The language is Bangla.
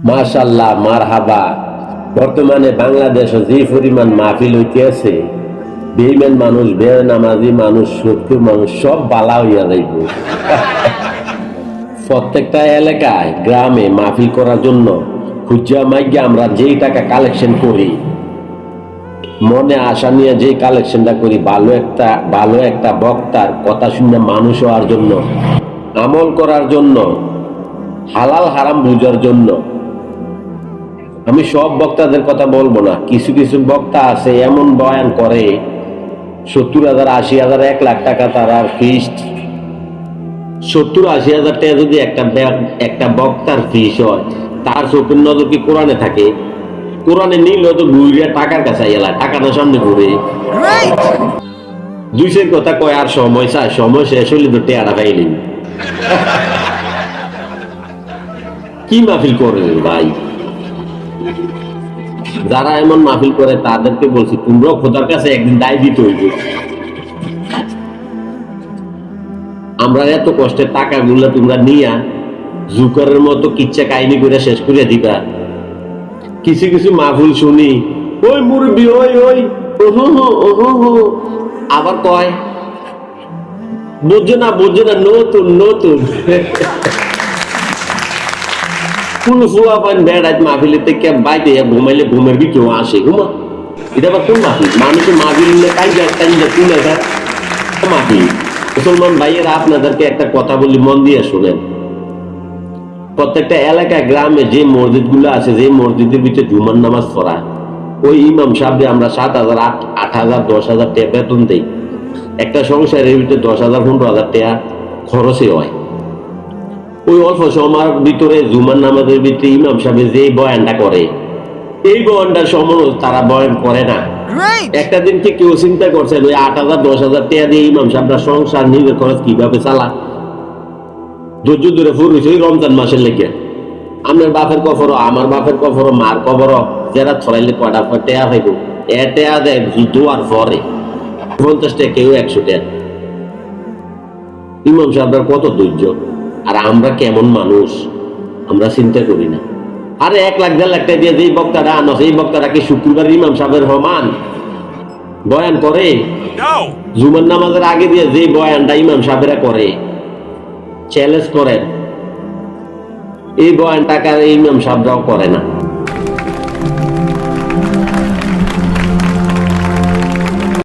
মাশাআল্লাহ, মারহাবা। বর্তমানে বাংলাদেশে যে পরিমাণ মাহফিল হইতেছে, বেঈমান মানুষ, বেনামাজি মানুষ, শত্রু মানুষ সব বালা হইয়া যাইব। প্রত্যেকটা এলাকায় গ্রামে মাহফিল করার জন্য খুঁজা মাইগা আমরা যেই টাকা কালেকশন করি, মনে আশা নিয়ে যে কালেকশনটা করি, ভালো একটা বক্তার কথা শুনে মানুষ হওয়ার জন্য, আমল করার জন্য, হালাল হারাম বুঝার জন্য। আমি সব বক্তাদের কথা বলবো না, কিছু কিছু বক্তা আছে এমন বয়ান করে 70,000, 80,000, 1,00,000 টাকা তারা ফিস্ট। 70-80,000 টাকা যদি একটা বক্তার ফিস হয়, তার চোখের নজর কি কোরআনে থাকে? কোরআনে নিল তো ঘুরিয়া টাকার কাছে এলা, টাকাটা সামনে ঘুরে দুইশের কথা কয় আর সময় চায়, সময় শেষ হইলে তো টেয়ারা পাইলেন। কি মাহফিল করে ভাই? যারা এমন মাহফিল করে তাদেরকে বলছি, তোমরাও খোদার কাছে একদিন দায় দিতে হইবে। আমরা এত কষ্টের টাকাগুলো তোমরা নিয়া জুকারের মতো কিচ্ছা কাহিনী করে শেষ করে দিবা। কিছু কিছু মাহফিল শুনি, ওই মুরব্বী, ওই ওই আবার কয় বুঝছে না নতুন নতুন। কোন ফুয়া পান বেড়ায় মাহফিলের থেকে বাইরে ঘুমাইলে ঘুমের ভিতরেও আসে ঘুমা। এটা আবার কোন মাহফিল? মানুষের মাহফিল মাহফিল। মুসলমান ভাইয়েরা, আপনাদেরকে একটা কথা বলি, মন দিয়ে শোনেন। প্রত্যেকটা এলাকায় গ্রামে যে মসজিদ গুলো আছে, যে মসজিদের ভিতরে জুমার নামাজ পড়া, ওই ইমাম সাহেব আমরা 7,000, 8,000, 10,000 টাকা বেতন দেই। একটা সংসারের ভিতরে 10,000, 15,000 টাকা খরচে হয়। ওই অল্প সময়ের ভিতরে জুমার নামাজের ভিতরে ইমাম সাহেব যে বয়ানটা করে, এই বয়ানটার সময় তারা বয়ান করে না। একটা দিন কি কেউ চিন্তা করছেন ওই 8,000, 10,000 টাকা দিয়ে ইমাম সাহেবরা সংসার নিজের খরচ কিভাবে চালা? ধৈর্য ধরে ফুরিস ওই রমজান মাসের লেগে। আমার বাপের কফরও, আমার বাপের কফরও, মার কবরও যারা ছড়াইলে কটা টেয়া পাইব, এ টেয়া দেয় দোয়ার পরে 50 টাকা, কেউ 100 টাকা। ইমাম সাহেবরা কত ধৈর্য, আর আমরা কেমন মানুষ আমরা চিন্তা করি না। আরে 1,00,000, 1.5 লাখ টাকা দিয়ে যেই বক্তারা আনো, সেই বক্তারা কি শুক্রবার ইমাম সাহেবের সমান বয়ান করে? জুমার নামাজের আগে দিয়ে যে বয়ানটা ইমাম সাহেবেরা করে, চ্যালেঞ্জ করেন, এই বয়ান টাকা ইমাম সাহেবরাও করে না।